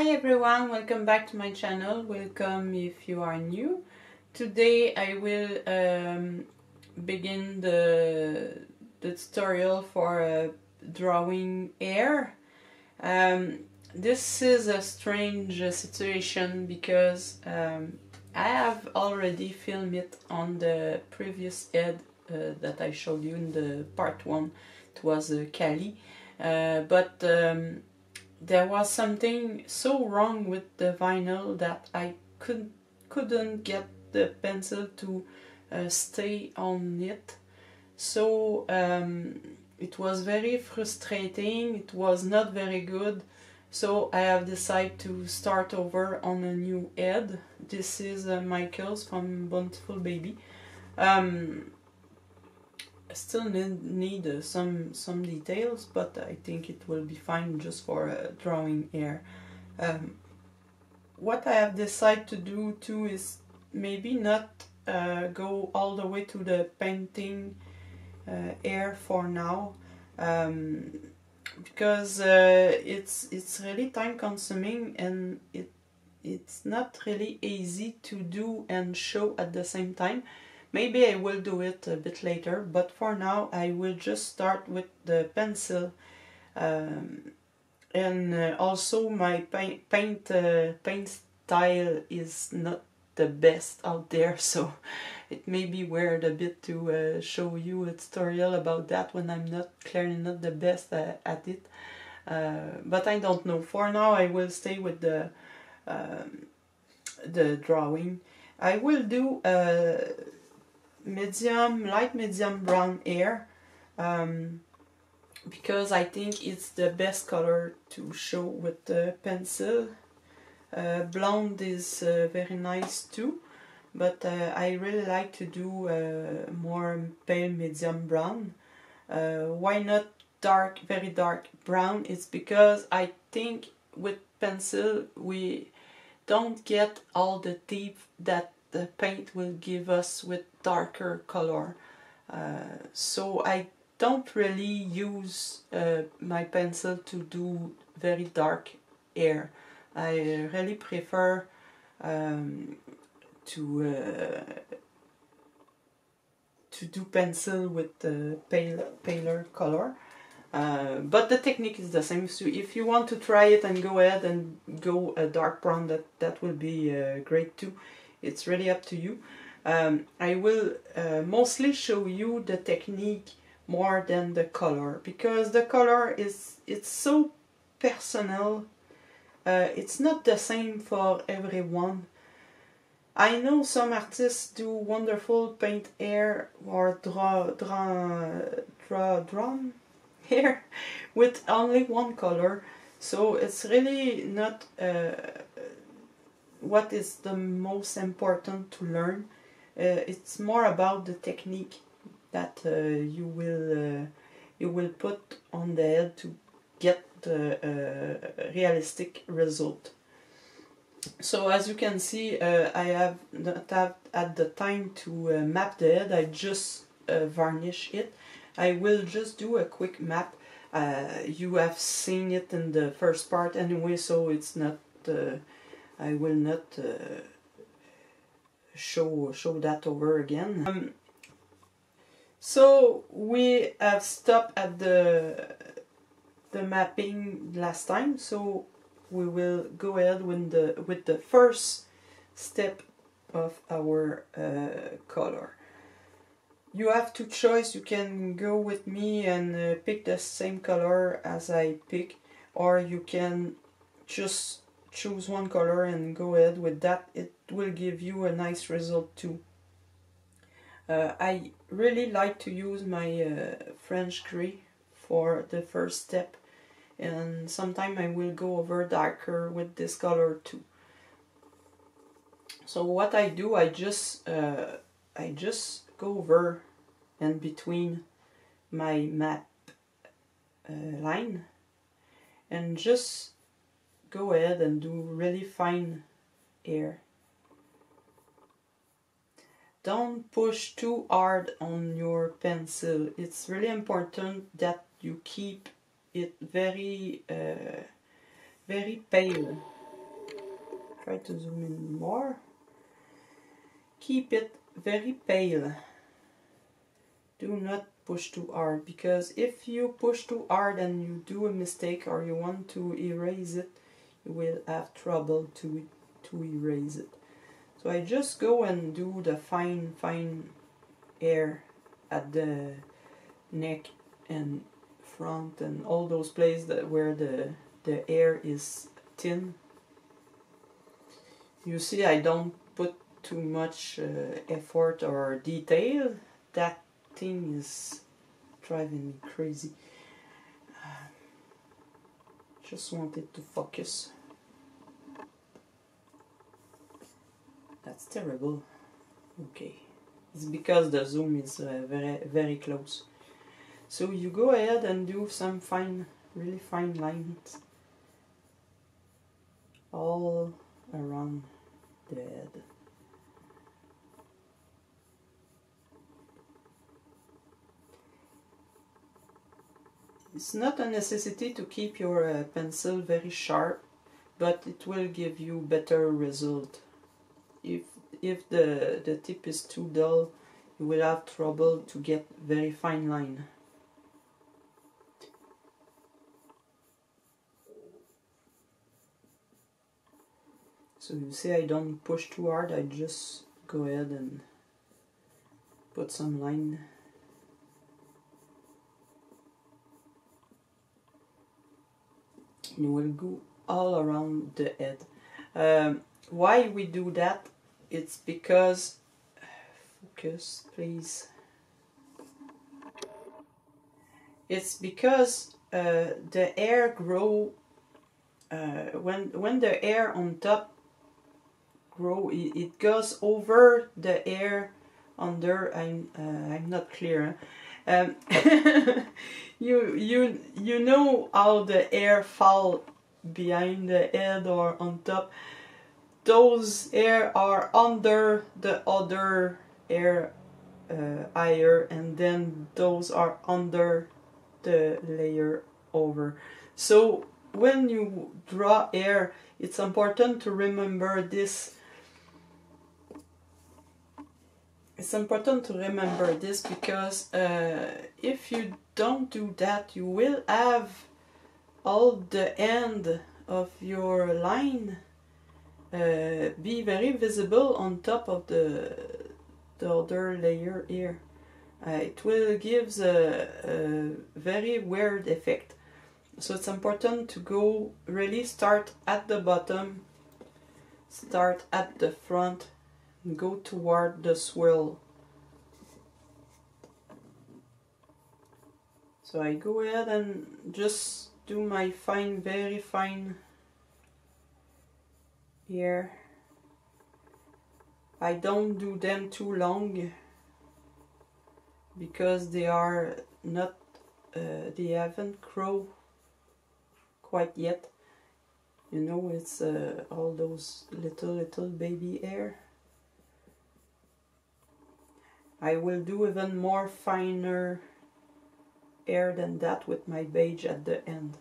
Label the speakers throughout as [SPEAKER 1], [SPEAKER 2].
[SPEAKER 1] Hi everyone, welcome back to my channel. Welcome if you are new. Today I will begin the tutorial for drawing air. This is a strange situation because I have already filmed it on the previous head that I showed you in the part 1. It was Cali, but there was something so wrong with the vinyl that I couldn't get the pencil to stay on it. So it was very frustrating, it was not very good. So I have decided to start over on a new head. This is Michael's from Bountiful Baby. I still need some details, but I think it will be fine just for drawing air. What I have decided to do too is maybe not go all the way to the painting air for now, because it's really time consuming and it's not really easy to do and show at the same time. Maybe I will do it a bit later, but for now I will just start with the pencil. And also my paint style is not the best out there, so it may be weird a bit to show you a tutorial about that when I'm clearly not the best at it. But I don't know. For now I will stay with the drawing. I will do light medium brown hair, because I think it's the best color to show with the pencil. Blonde is very nice too, but I really like to do more pale medium brown. Why not very dark brown? It's because I think with pencil we don't get all the depth that the paint will give us with darker color. So I don't really use my pencil to do very dark hair. I really prefer to do pencil with the paler color. But the technique is the same, so if you want to try it and go ahead and go a dark brown, that will be great too. It's really up to you. I will mostly show you the technique more than the color, because the color it's so personal. It's not the same for everyone. I know some artists do wonderful paint hair or drawn hair with only one color, so it's really not what is the most important to learn. It's more about the technique that you will put on the head to get the realistic result. So as you can see, I have not had the time to map the head. I just varnish it. I will just do a quick map. You have seen it in the first part anyway, so it's not I will not show that over again. So we have stopped at the mapping last time, so we will go ahead with the first step of our color. You have two choices. You can go with me and pick the same color as I pick, or you can just choose one color and go ahead with that. It will give you a nice result too. I really like to use my French gray for the first step, and sometimes I will go over darker with this color too. So what I do, I just go over and between my map line and just go ahead and do really fine hair. Don't push too hard on your pencil. It's really important that you keep it very very pale. try to zoom in more. Keep it very pale. Do not push too hard, because if you push too hard and you do a mistake or you want to erase it, you will have trouble to erase it. So I just go and do the fine hair at the neck and front and all those places where the hair is thin. You see, I don't put too much effort or detail. That thing is driving me crazy. Just want it to focus. That's terrible. Okay, it's because the zoom is very close. So you go ahead and do some really fine lines all around the head. It's not a necessity to keep your pencil very sharp, but it will give you better result. If the tip is too dull, you will have trouble to get very fine line. So you see, I don't push too hard, I just go ahead and put some line. You will go all around the head. Why we do that? It's because, focus please, it's because the hair grow, when the hair on top grow, it goes over the hair under. I'm not clear. You know how the hair fall behind the head or on top. Those hair are under the other hair higher, and then those are under the layer over. So when you draw hair, it's important to remember this. It's important to remember this because if you don't do that, you will have all the end of your line be very visible on top of the other layer here. It will give a very weird effect. So it's important to go really start at the bottom, start at the front, and go toward the swirl. So I go ahead and just do my very fine here. I don't do them too long because they are not, they haven't grown quite yet. You know, it's all those little baby hair. I will do even more finer hair than that with my beige at the end.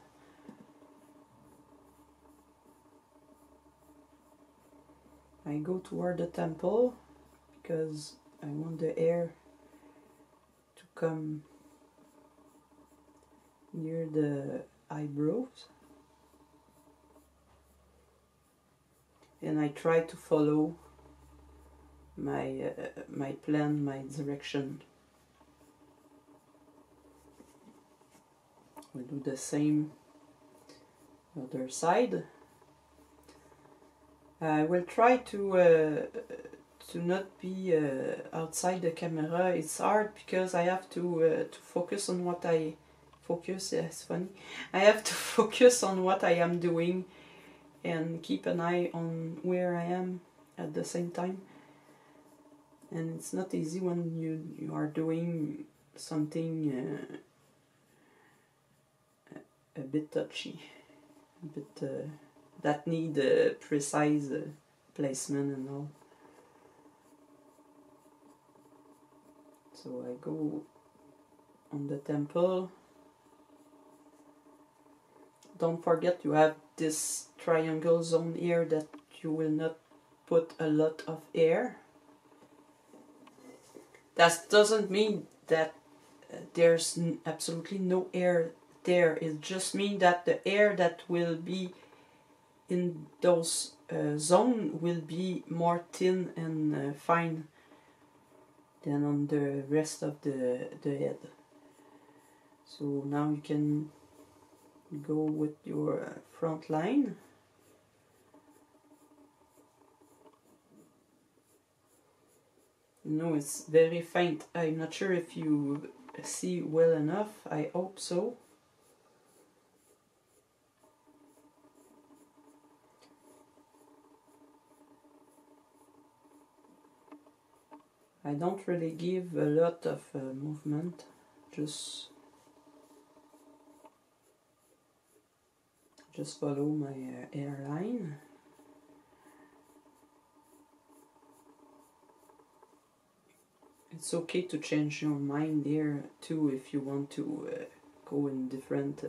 [SPEAKER 1] I go toward the temple because I want the hair to come near the eyebrows, and I try to follow my my plan, my direction. We'll do the same other side. I will try to not be outside the camera. It's hard because I have to focus on what I focus. Yeah, it's funny. I have to focus on what I am doing and keep an eye on where I am at the same time. And it's not easy when you are doing something a bit touchy, a bit that need precise placement and all. So I go on the temple. Don't forget you have this triangle zone here that you will not put a lot of air. That doesn't mean that there's absolutely no air there. It just means that the air that will be in those zones will be more thin and fine than on the rest of the head. So now you can go with your front line. No, it's very faint. I'm not sure if you see well enough. I hope so. I don't really give a lot of movement, just follow my hairline. It's okay to change your mind there too if you want to go in different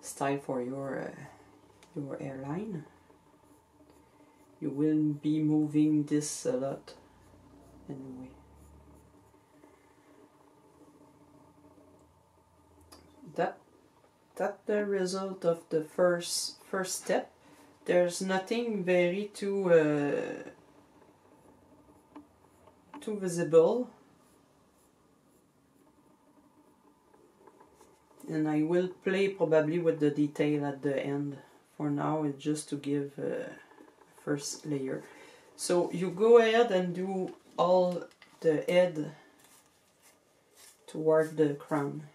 [SPEAKER 1] style for your hairline. You will be moving this a lot anyway. That's the result of the first step. There's nothing very too visible, and I will play probably with the detail at the end. For now, it's just to give first layer. So you go ahead and do all the head toward the crown.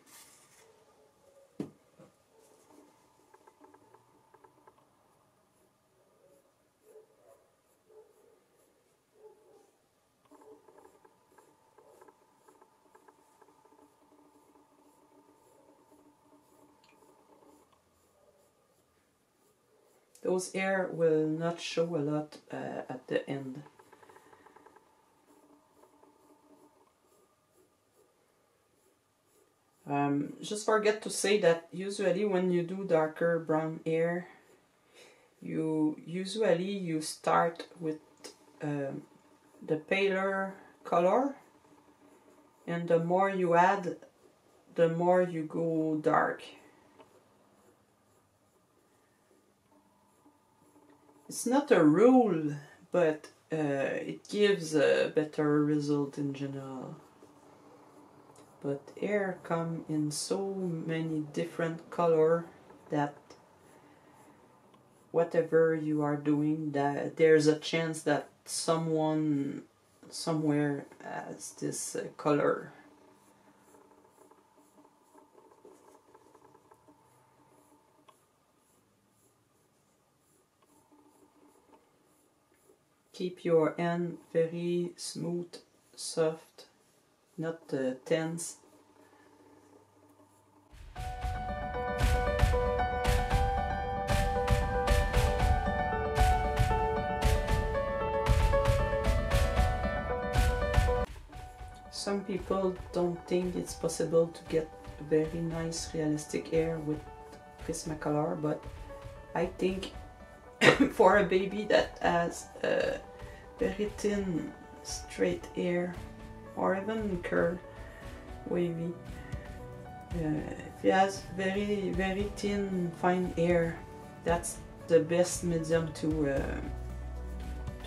[SPEAKER 1] Those hair will not show a lot at the end. Just forget to say that usually when you do darker brown hair, you start with the paler color, and the more you add, the more you go dark. It's not a rule, but it gives a better result in general. But hair come in so many different color that whatever you are doing, that there's a chance that someone somewhere has this color. Keep your hand very smooth, soft, not tense. Some people don't think it's possible to get very nice realistic hair with Prismacolor, but I think for a baby that has very thin straight hair or even curl, wavy, if he has very thin fine hair, that's the best medium to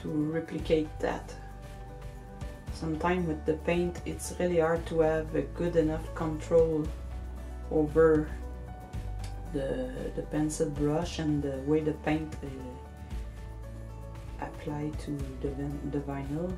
[SPEAKER 1] replicate that. Sometimes with the paint it's really hard to have a good enough control over the pencil brush and the way the paint apply to the vinyl.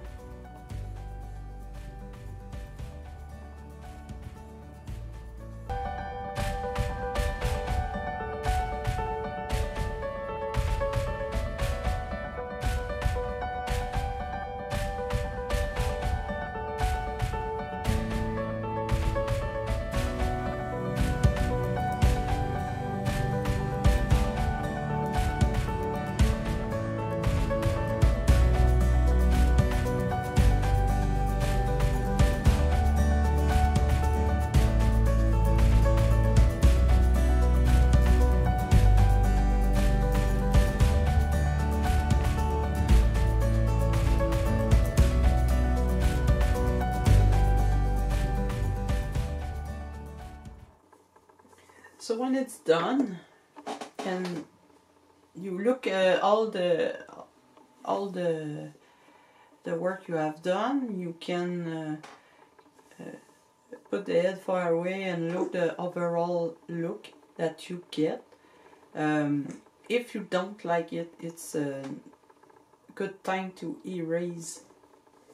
[SPEAKER 1] So when it's done and you look at all the work you have done, you can put the head far away and look the overall look that you get. If you don't like it, it's a good time to erase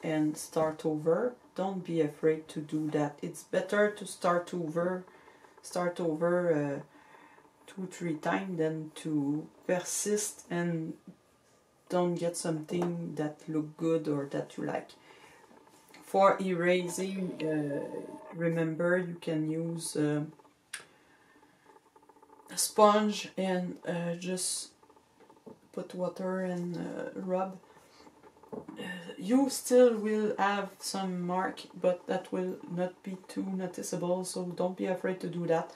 [SPEAKER 1] and start over. Don't be afraid to do that. It's better to start over 2-3 times than to persist and don't get something that look good or that you like. For erasing, remember you can use a sponge and just put water and rub. You still will have some mark, but that will not be too noticeable, so don't be afraid to do that.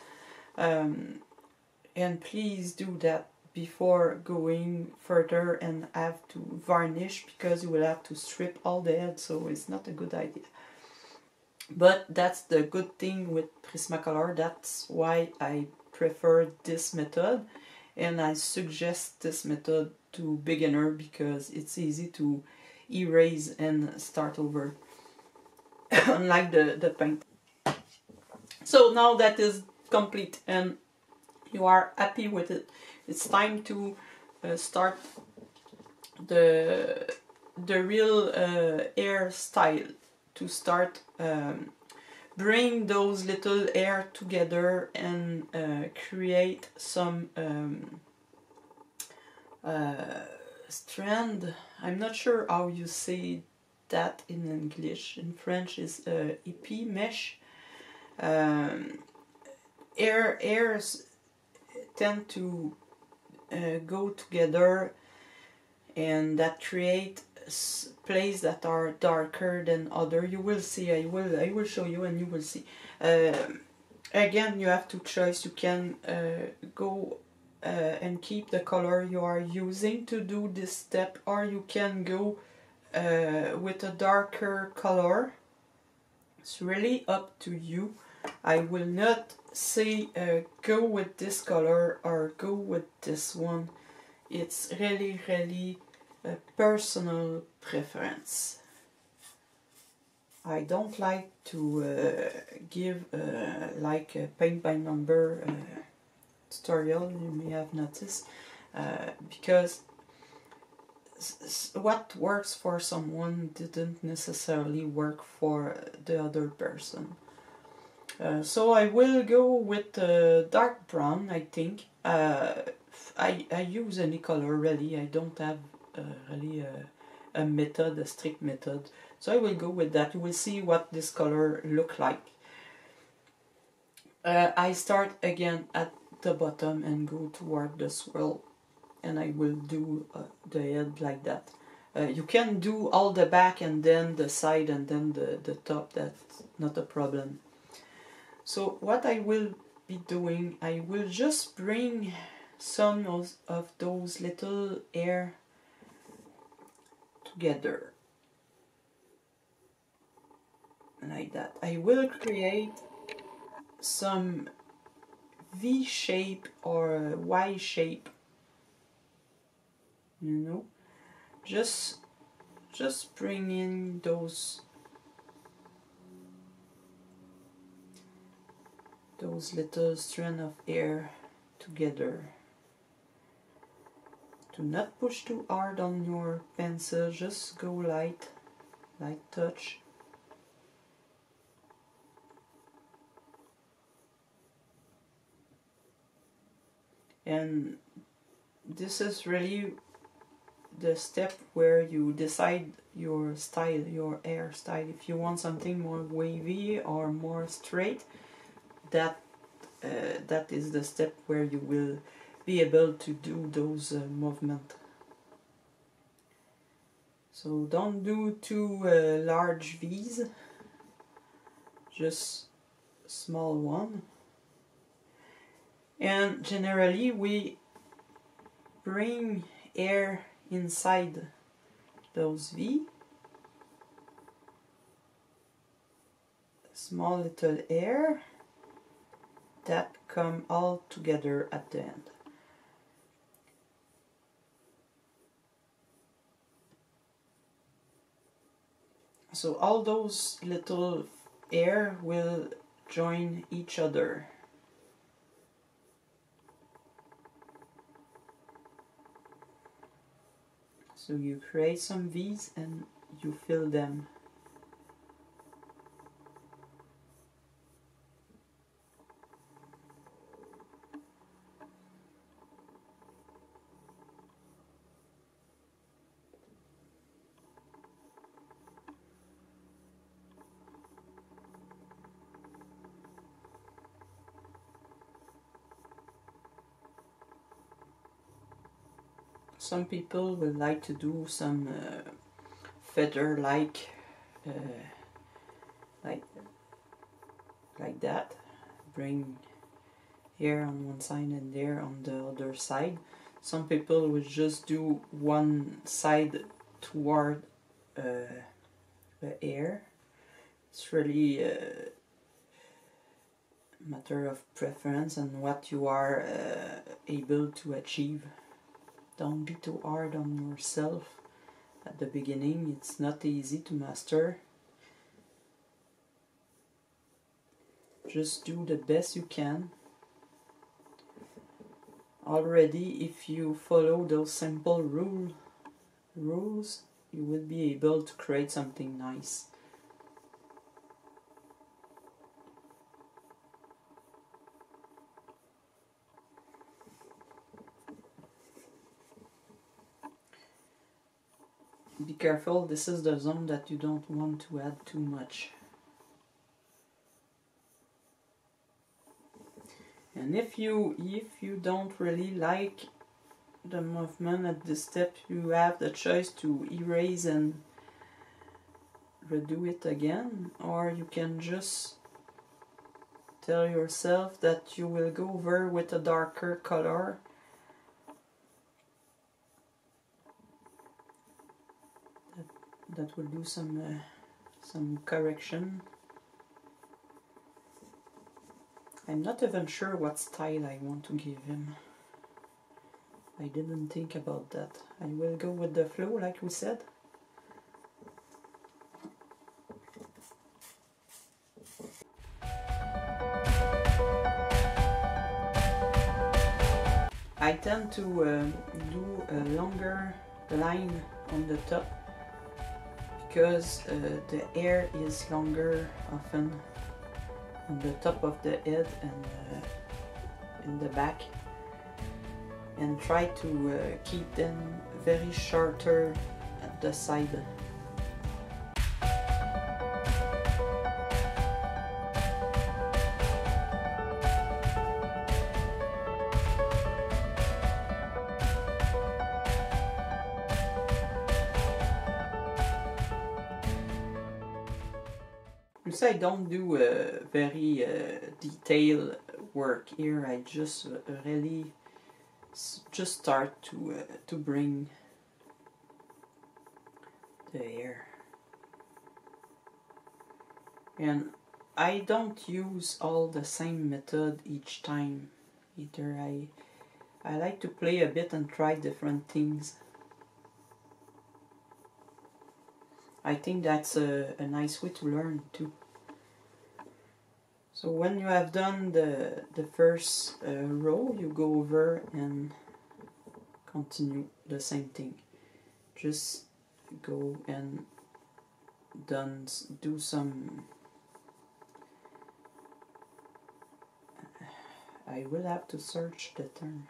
[SPEAKER 1] And please do that before going further and have to varnish, because you will have to strip all the head, so it's not a good idea. But that's the good thing with Prismacolor. That's why I prefer this method, and I suggest this method to beginner because it's easy to erase and start over, unlike the paint. So now that is complete and you are happy with it, it's time to start the real hairstyle. To start, bring those little hair together and create some strand. I'm not sure how you say that in English. In French is épi, mesh. Hairs tend to go together, and that create places that are darker than other. You will see. I will show you, and you will see. Again, you have to choose. You can go and keep the color you are using to do this step, or you can go with a darker color. It's really up to you. I will not say go with this color or go with this one. It's really a personal preference. I don't like to give like a paint by number tutorial, you may have noticed, because what works for someone didn't necessarily work for the other person. So I will go with dark brown, I think. I use any color really. I don't have really a method, a strict method. So I will go with that. You will see what this color look like. I start again at the bottom and go toward the swirl, and I will do the head like that. You can do all the back and then the side and then the top. That's not a problem. So what I will be doing, I will just bring some of those little hair together like that. I will create some V shape or Y shape, you know, just bring in those little strands of hair together. Do not push too hard on your pencil, just go light touch. And this is really the step where you decide your style, your hairstyle. If you want something more wavy or more straight, that is the step where you will be able to do those movements. So don't do too large V's, just small one. And generally we bring air inside those V. Small little air. that come all together at the end. So all those little hair will join each other. So you create some V's and you fill them. Some people will like to do some feather like that. Bring here on one side and there on the other side. Some people will just do one side toward the hair. It's really a matter of preference and what you are able to achieve. Don't be too hard on yourself at the beginning. It's not easy to master. Just do the best you can. Already, if you follow those simple rules, you will be able to create something nice. Be careful, this is the zone that you don't want to add too much. And if you don't really like the movement at this step, you have the choice to erase and redo it again, or you can just tell yourself that you will go over with a darker color. That will do some correction. I'm not even sure what style I want to give him. I didn't think about that. I will go with the flow like we said. I tend to do a longer line on the top because the hair is longer often on the top of the head and in the back, and try to keep them very shorter at the side. I don't do very detailed work here. I just really just start to bring the hair, and I don't use all the same method each time either. I like to play a bit and try different things. I think that's a nice way to learn too. So when you have done the first row, you go over and continue the same thing. Just go and do some. I will have to search the term.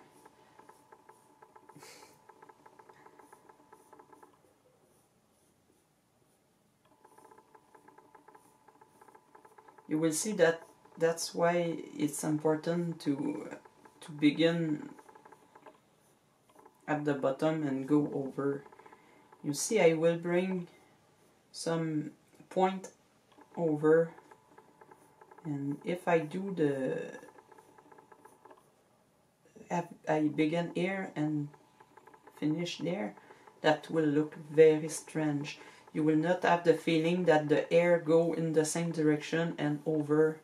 [SPEAKER 1] You will see that that's why it's important to begin at the bottom and go over. You see, I will bring some point over, and if I do I begin here and finish there, that will look very strange. You will not have the feeling that the hair go in the same direction and over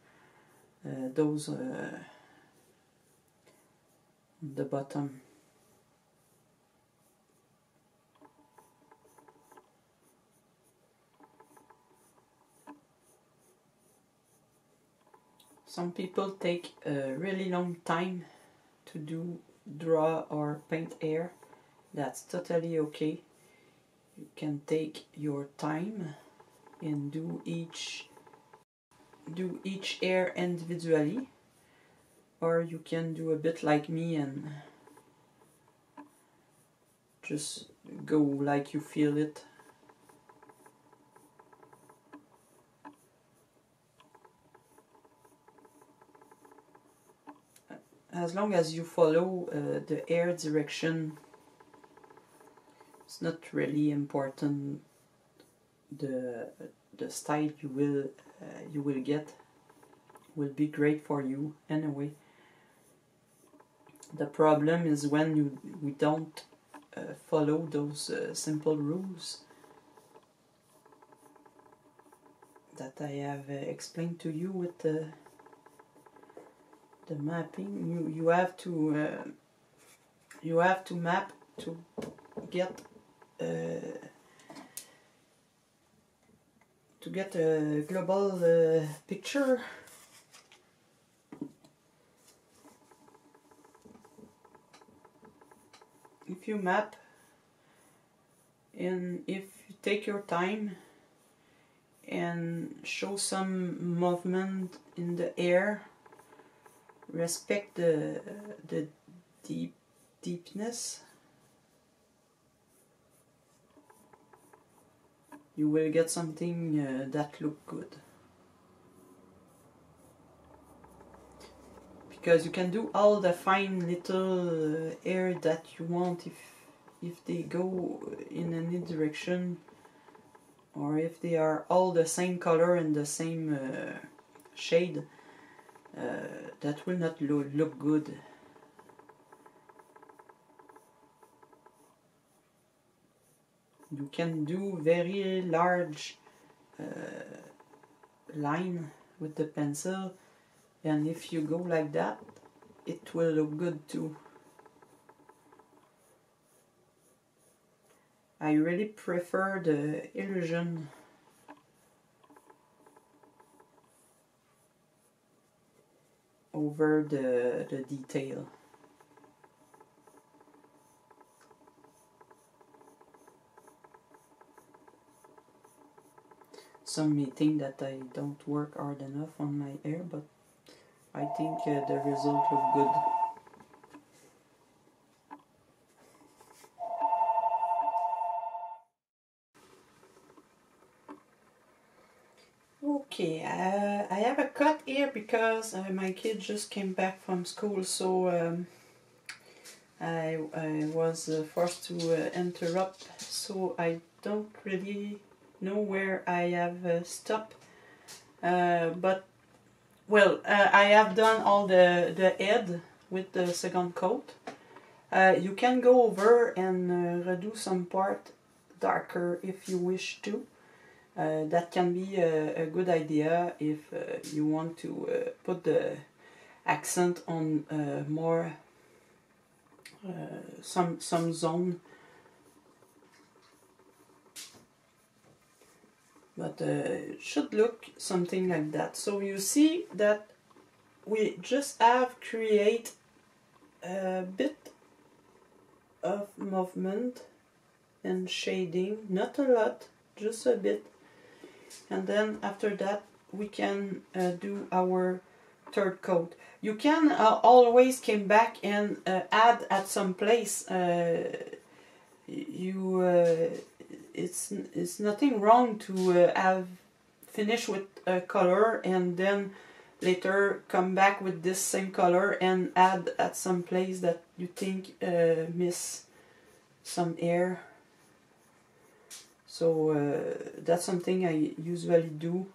[SPEAKER 1] those the bottom. Some people take a really long time to draw or paint hair. That's totally okay. You can take your time and do each hair individually, or you can do a bit like me and just go like you feel it. As long as you follow the hair direction, it's not really important the style you will get will be great for you anyway. The problem is when we don't follow those simple rules that I have explained to you with the mapping. You have to map to get a global picture. If you map and if you take your time and show some movement in the air, respect the deepness, you will get something that look good. Because you can do all the fine little hair that you want if they go in any direction, or if they are all the same color and the same shade, that will not look good. You can do very large line with the pencil, and if you go like that, it will look good too. I really prefer the illusion over the detail. Some may think that I don't work hard enough on my hair, but I think the result look good. Okay, I have a cut here because my kid just came back from school, so I was forced to interrupt, so I don't really know where I have stopped, but well, I have done all the head with the second coat. You can go over and redo some part darker if you wish to. That can be a good idea if you want to put the accent on more some zone. But it should look something like that. So you see that we just have create a bit of movement and shading, not a lot, just a bit, and then after that we can do our third coat. You can always come back and add at some place. It's nothing wrong to have finish with a color and then later come back with this same color and add at some place that you think miss some hair. So that's something I usually do.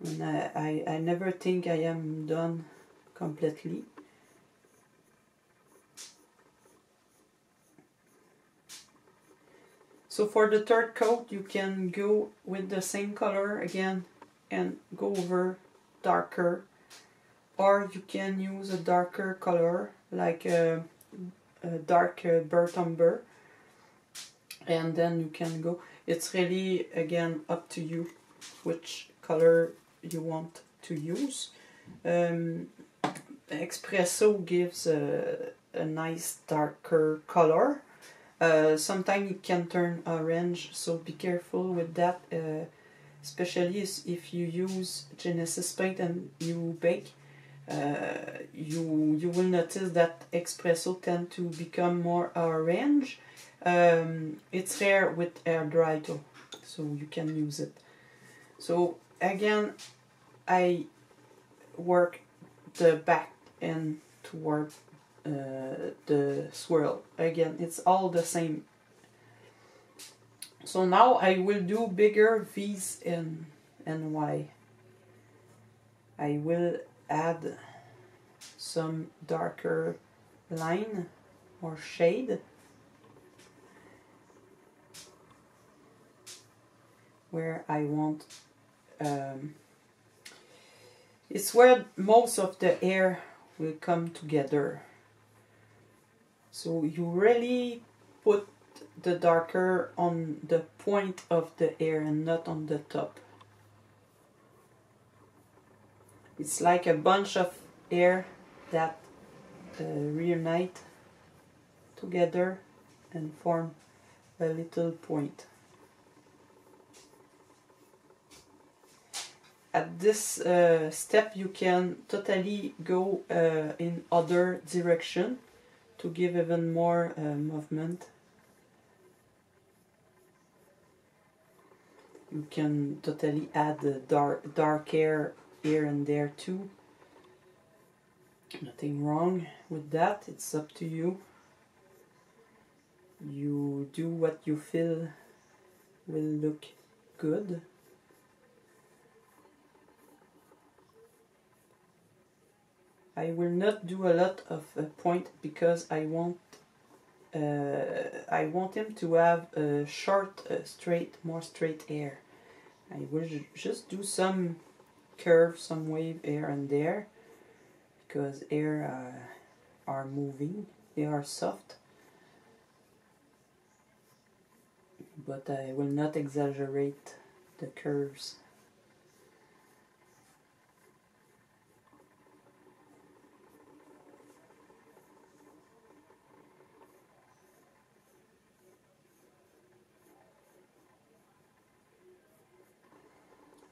[SPEAKER 1] And I never think I am done completely. So for the third coat, you can go with the same color again and go over darker or you can use a darker color like a dark burnt umber, and then you can go. It's really again up to you which color you want to use. Espresso gives a nice darker color. Sometimes it can turn orange, so be careful with that, especially if you use Genesis paint and you bake. You will notice that espresso tend to become more orange. It's rare with air dry too, so you can use it. So again, I work the back end toward the swirl. Again, it's all the same. So now I will do bigger V's and Y. I will add some darker line or shade where I want. It's where most of the air will come together. So you really put the darker on the point of the air and not on the top. It's like a bunch of air that reunite together and form a little point. At this step you can totally go in other direction to give even more movement. You can totally add the dark hair here and there too. Nothing wrong with that, it's up to you. You do what you feel will look good. I will not do a lot of point because I want him to have a short, more straight hair. I will just do some curve, some wave here and there, because hair are moving, they are soft. But I will not exaggerate the curves.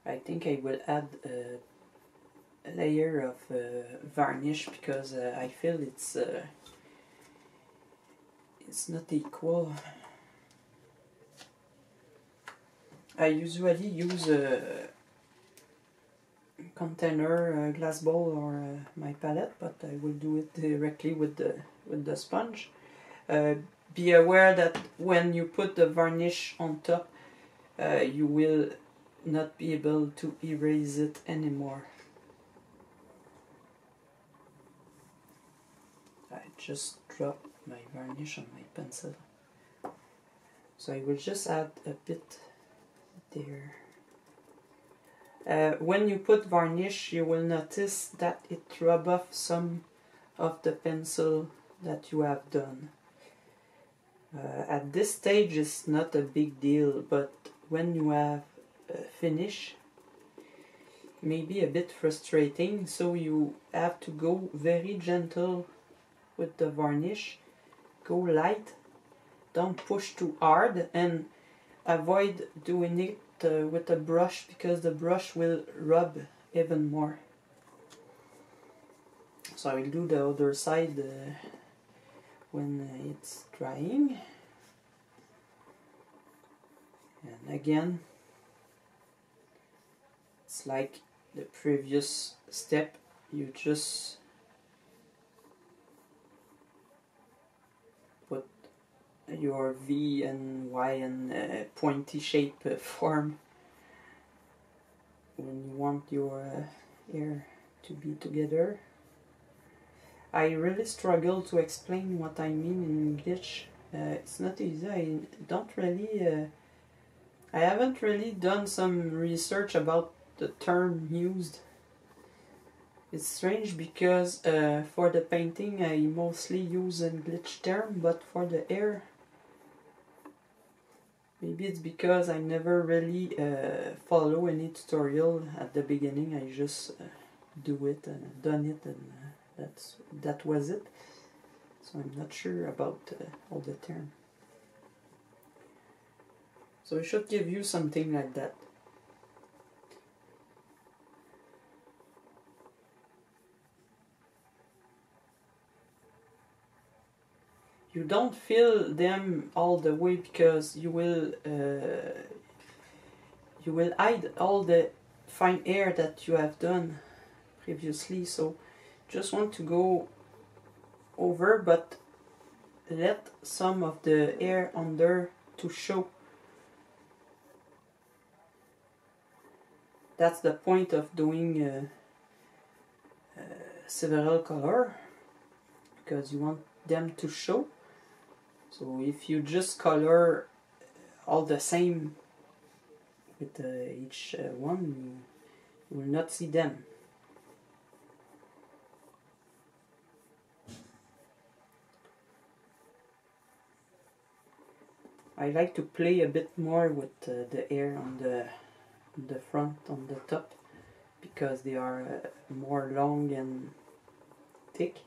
[SPEAKER 1] I think I will add a layer of varnish because I feel it's not equal. I usually use a container, a glass bowl, or my palette, but I will do it directly with the sponge. Be aware that when you put the varnish on top, you will not be able to erase it anymore. I just dropped my varnish on my pencil, so I will just add a bit there. When you put varnish, you will notice that it rubs off some of the pencil that you have done. At this stage it's not a big deal, but when you have finish, maybe a bit frustrating, so you have to go very gentle with the varnish. Go light, don't push too hard, and avoid doing it with a brush because the brush will rub even more. So I will do the other side when it's drying. And again, it's like the previous step, you just put your V and Y in a pointy shape form when you want your hair to be together. I really struggle to explain what I mean in English. It's not easy. I haven't really done some research about the term used. It's strange because for the painting I mostly use English term, but for the hair, maybe it's because I never really follow any tutorial at the beginning. I just do it and done it, and that was it. So I'm not sure about all the term. So it should give you something like that. You don't fill them all the way because you will hide all the fine hair that you have done previously. So just want to go over, but let some of the hair under to show. That's the point of doing several color, because you want them to show. So if you just color all the same with each one, you will not see them. I like to play a bit more with the hair on the front, on the top, because they are more long and thick.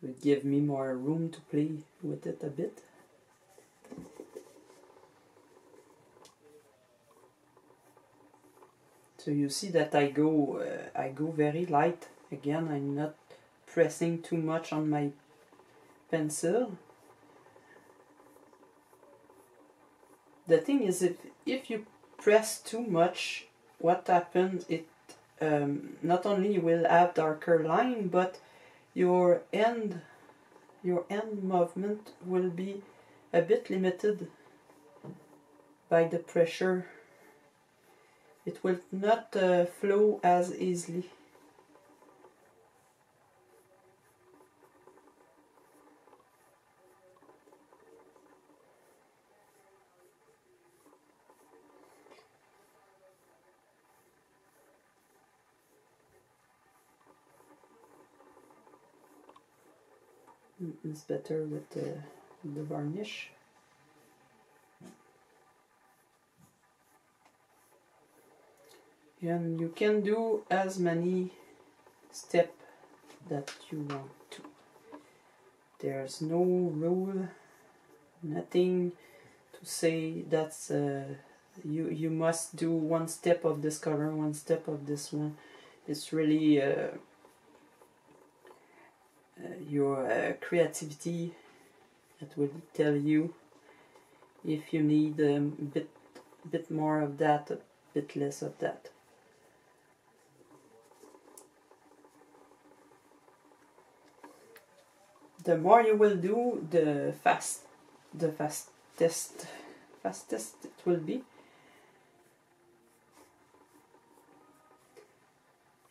[SPEAKER 1] So it gives me more room to play with it a bit. So you see that I go very light. Again, I'm not pressing too much on my pencil. The thing is, if you press too much, what happens, it not only you will have darker line, but your end movement will be a bit limited by the pressure. It will not flow as easily. It's better with the varnish. And you can do as many steps that you want to. There's no rule, nothing to say that's you must do one step of this color, one step of this one. It's really your creativity that will tell you if you need a bit more of that, a bit less of that. The more you will do, the fastest it will be,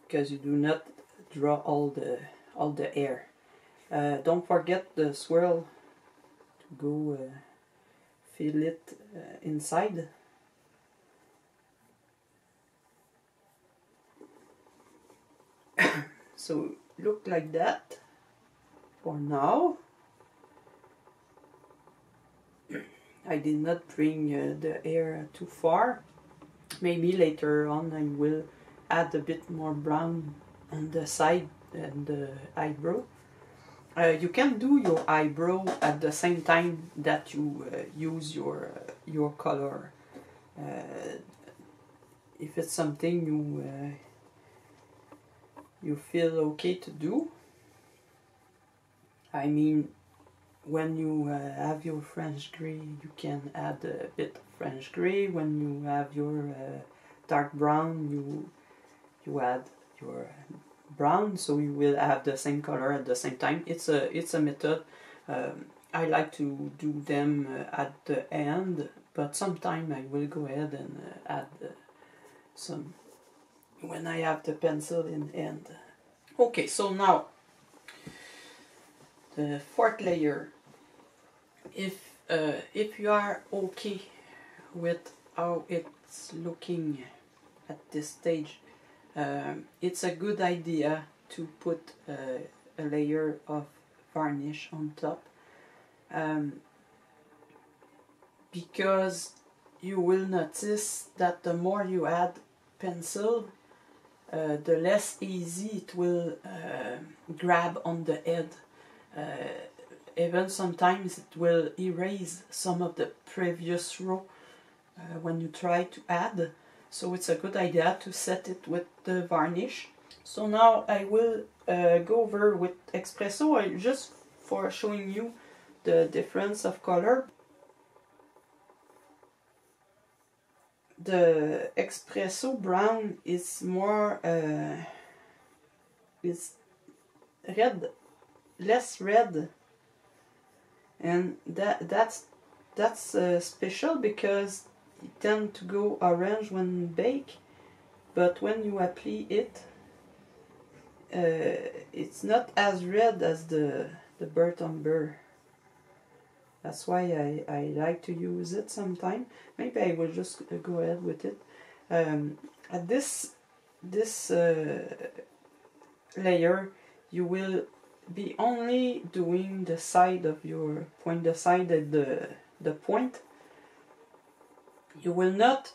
[SPEAKER 1] because you do not draw all the air. Don't forget the swirl to go fill it inside. So look like that for now. I did not bring the air too far. Maybe later on I will add a bit more brown on the side and the eyebrow. You can do your eyebrow at the same time that you use your color. If it's something you feel okay to do. I mean, when you have your French gray, you can add a bit of French gray. When you have your dark brown, you add your brown, so you will have the same color at the same time. It's a method. I like to do them at the end, but sometime I will go ahead and add some when I have the pencil in end. Okay, so now the fourth layer. If you are okay with how it's looking at this stage, it's a good idea to put a layer of varnish on top, because you will notice that the more you add pencil, the less easy it will grab on the head. Even sometimes it will erase some of the previous row when you try to add. So it's a good idea to set it with the varnish. So now I will go over with Espresso, just for showing you the difference of color. The Espresso brown is more is red, less red, and that's special because it tends to go orange when baked, but when you apply it, it's not as red as the burnt umber. That's why I like to use it sometimes. Maybe I will just go ahead with it. At this layer, you will be only doing the side of your point, the side of the point. You will not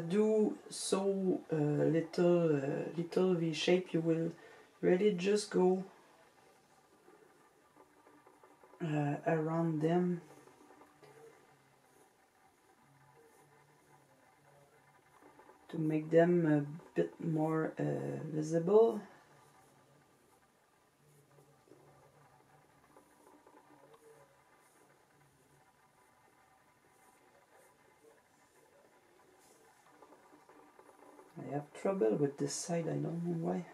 [SPEAKER 1] do so little V shape. You will really just go around them. To make them a bit more visible. I have trouble with this side, I don't know why.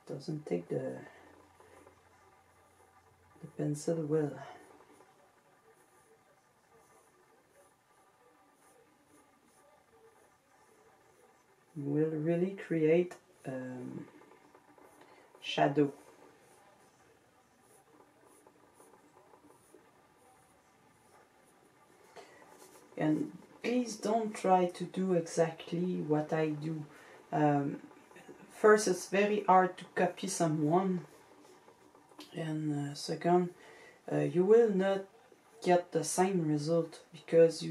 [SPEAKER 1] Doesn't take the pencil well. Will really create shadow. And please don't try to do exactly what I do. First, it's very hard to copy someone, and second, you will not get the same result, because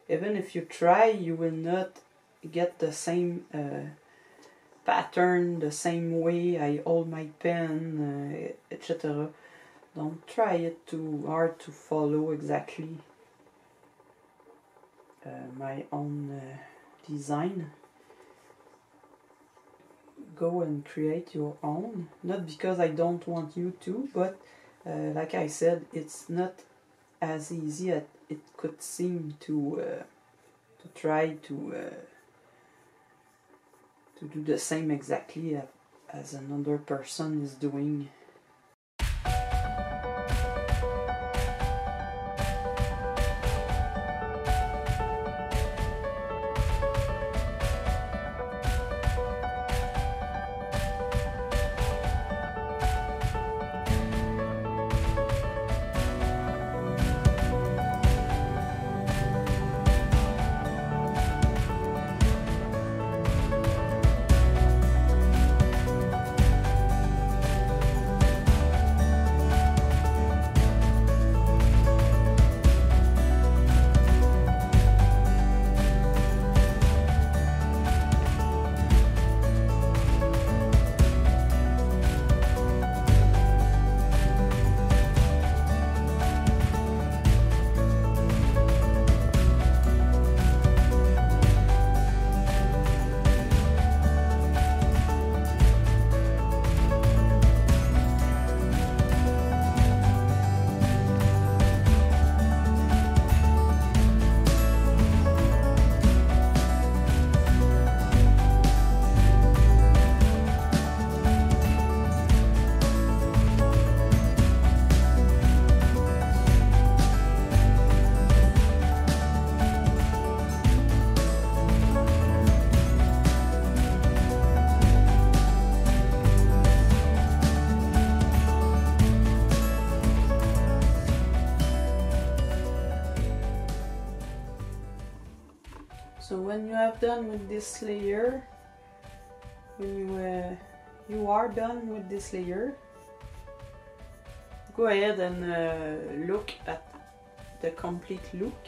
[SPEAKER 1] even if you try, you will not get the same pattern, the same way I hold my pen, etc. Don't try it too hard to follow exactly my own design. Go and create your own, not because I don't want you to, but like I said, it's not as easy as it could seem to try to do the same exactly as another person is doing. So when you have done with this layer, when you are done with this layer, go ahead and look at the complete look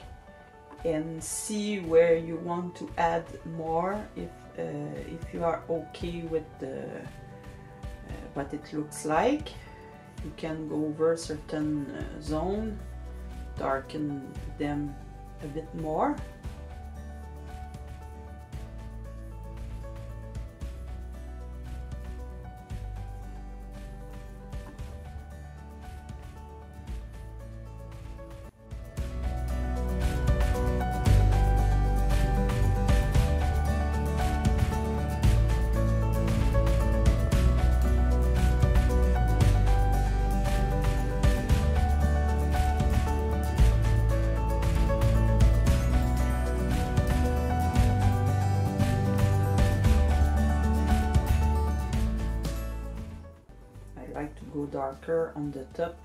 [SPEAKER 1] and see where you want to add more. If you are okay with what it looks like, you can go over certain zone, darken them a bit more. Like to go darker on the top,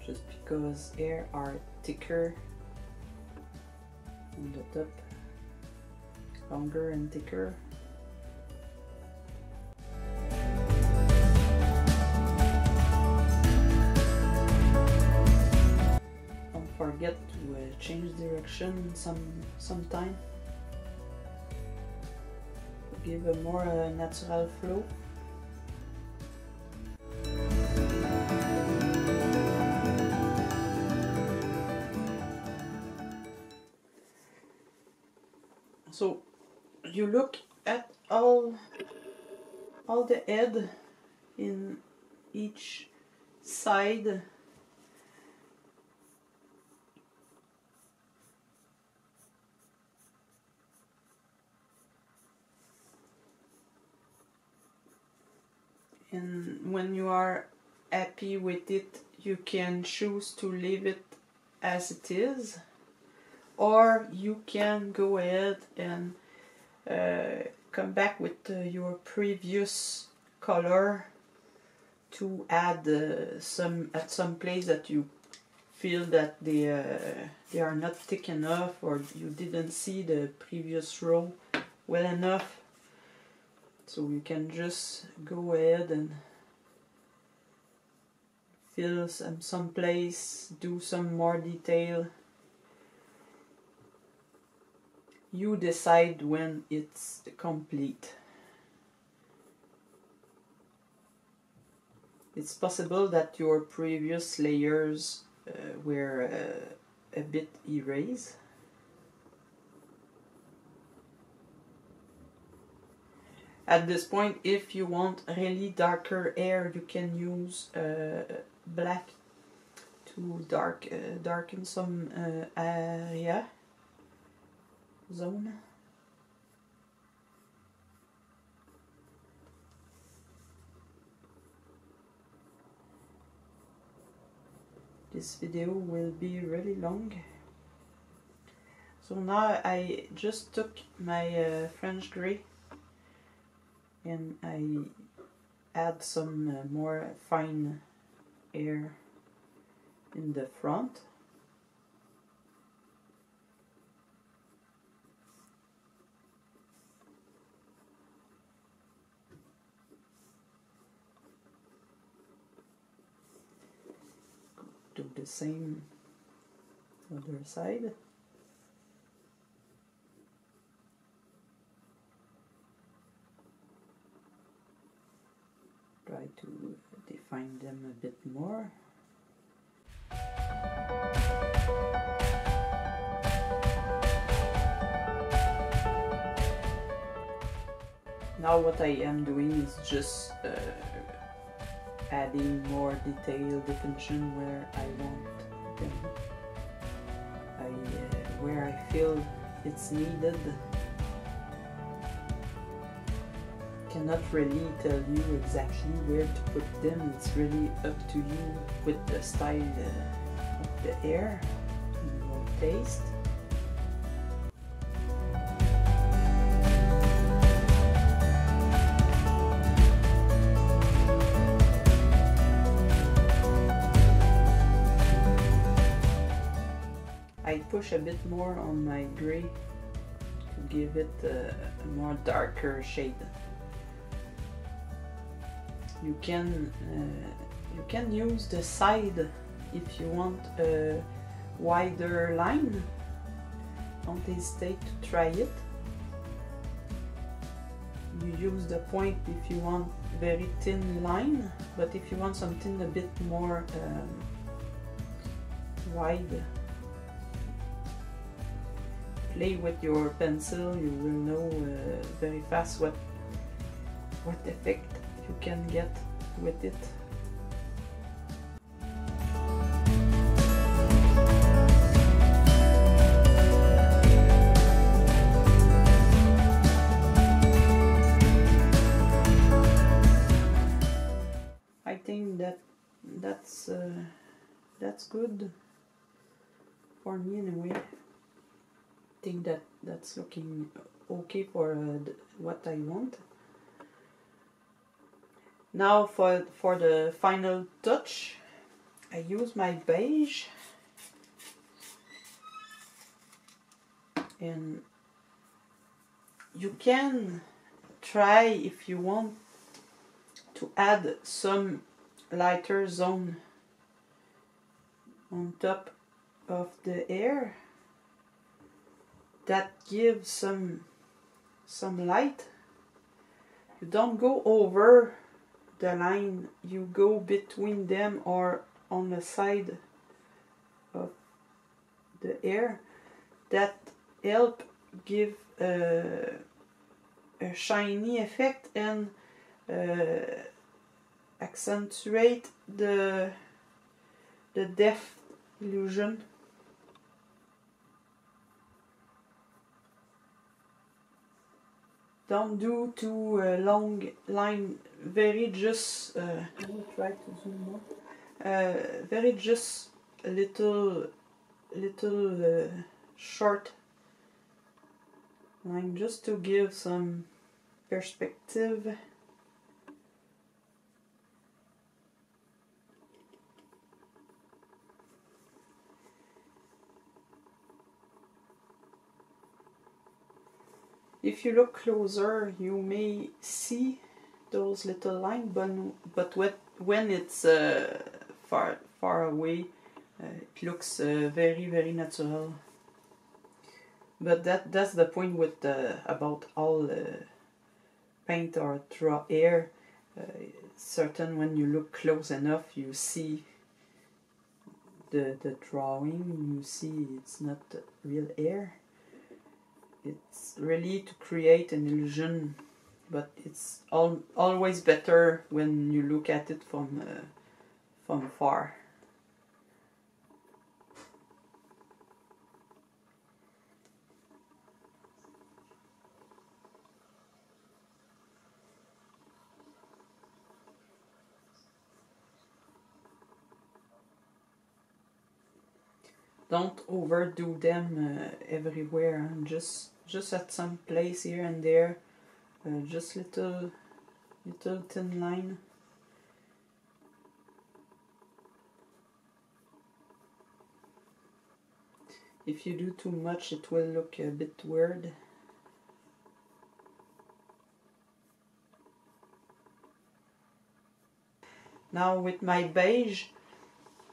[SPEAKER 1] just because hair are thicker on the top, longer and thicker. Don't forget to change direction sometime. Give a more natural flow. So you look at all the head in each side. And when you are happy with it, you can choose to leave it as it is, or you can go ahead and come back with your previous color to add some place that you feel that they are not thick enough, or you didn't see the previous row well enough. So you can just go ahead and fill some place, do some more detail. You decide when it's complete. It's possible that your previous layers were a bit erased. At this point, if you want really darker hair, you can use black to darken some area, zone. This video will be really long. So now I just took my French Grey and I add some more fine hair in the front. Do the same other side. Try to define them a bit more. Now what I am doing is just adding more detail definition where I want them, where I feel it's needed. Cannot really tell you exactly where to put them. It's really up to you with the style of the hair and your taste. I push a bit more on my gray to give it a more darker shade. You can use the side if you want a wider line. Don't hesitate to try it. You use the point if you want very thin line, but if you want something a bit more wide, play with your pencil. You will know very fast what effect you can get with it. I think that's good for me anyway. I think that's looking okay for what I want. Now for the final touch, I use my beige, and you can try, if you want, to add some lighter zone on top of the hair that gives some light. You don't go over the line, you go between them or on the side of the hair. That help give a shiny effect and accentuate the depth illusion. Don't do too long line, very just let me try to zoom more. Very just a little short line, just to give some perspective. If you look closer, you may see those little lines, but when it's far away, it looks very natural. But that's the point with about all paint or draw hair. Certain when you look close enough, you see the drawing. You see it's not real hair. It's really to create an illusion, but it's always better when you look at it from far. Don't overdo them everywhere, just at some place here and there, just little thin line. If you do too much, it will look a bit weird. Now with my beige,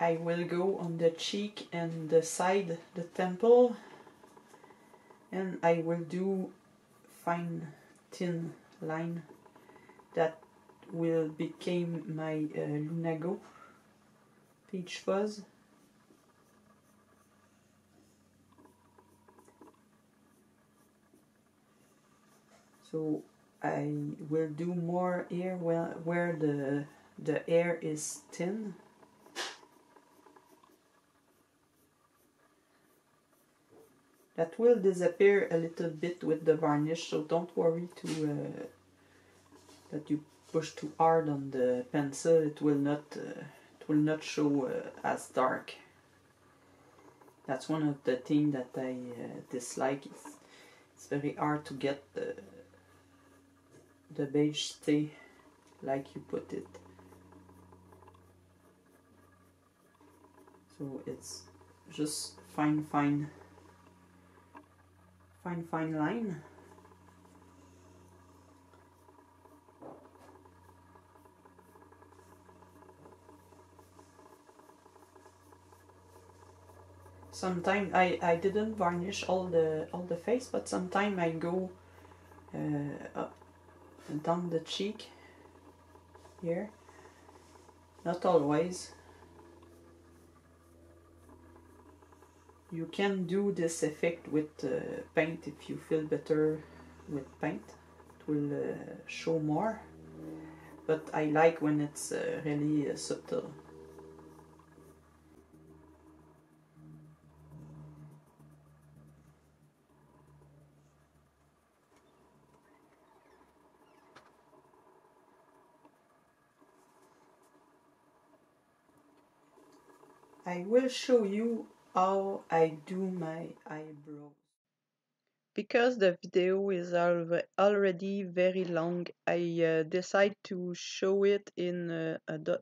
[SPEAKER 1] I will go on the cheek and the side, the temple, and I will do fine thin line that will become my Lunago Peach Fuzz. So I will do more here where the hair is thin. That will disappear a little bit with the varnish, so don't worry that you push too hard on the pencil. It will not show as dark. That's one of the things that I dislike. It's very hard to get the beige stay like you put it. So it's just fine fine line. Sometimes I didn't varnish all the face, but sometimes I go up and down the cheek here. Not always. You can do this effect with paint if you feel better with paint. It will show more. But I like when it's really subtle. I will show you how I do my eyebrows. Because the video is already very long, I decide to show it in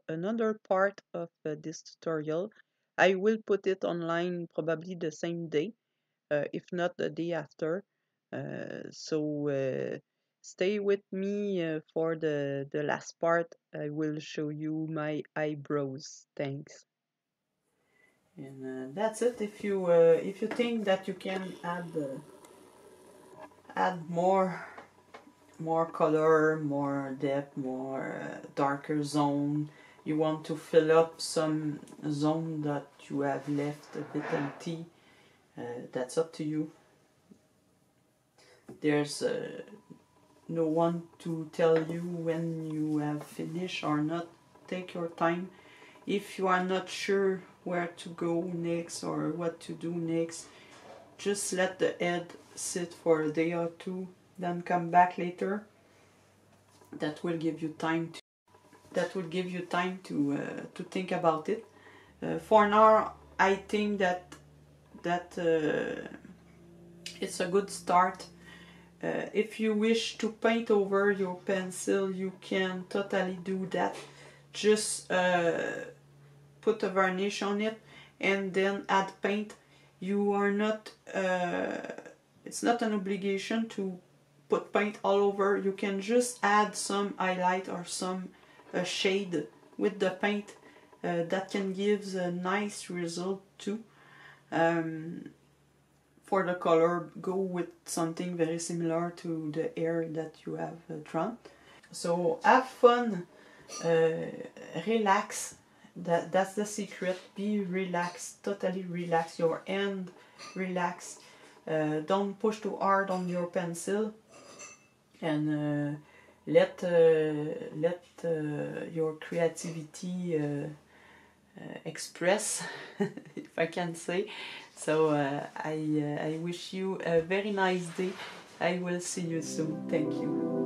[SPEAKER 1] another part of this tutorial. I will put it online probably the same day, if not the day after. So stay with me for the last part. I will show you my eyebrows. Thanks. And that's it. If you think that you can add more color, more depth, more darker zone, you want to fill up some zone that you have left a bit empty, that's up to you. There's no one to tell you when you have finished or not. Take your time. If you are not sure where to go next or what to do next, just let the head sit for a day or two, then come back later. That will give you time to think about it. For now, I think that it's a good start. If you wish to paint over your pencil, you can totally do that. Just put a varnish on it and then add paint. You are not, it's not an obligation to put paint all over. You can just add some highlight or some shade with the paint. That can give a nice result too. For the color, go with something very similar to the hair that you have drawn. So have fun, relax. That's the secret. Be relaxed, totally relax. Your hand relax. Don't push too hard on your pencil, and let your creativity express, if I can say. So I wish you a very nice day. I will see you soon. Thank you.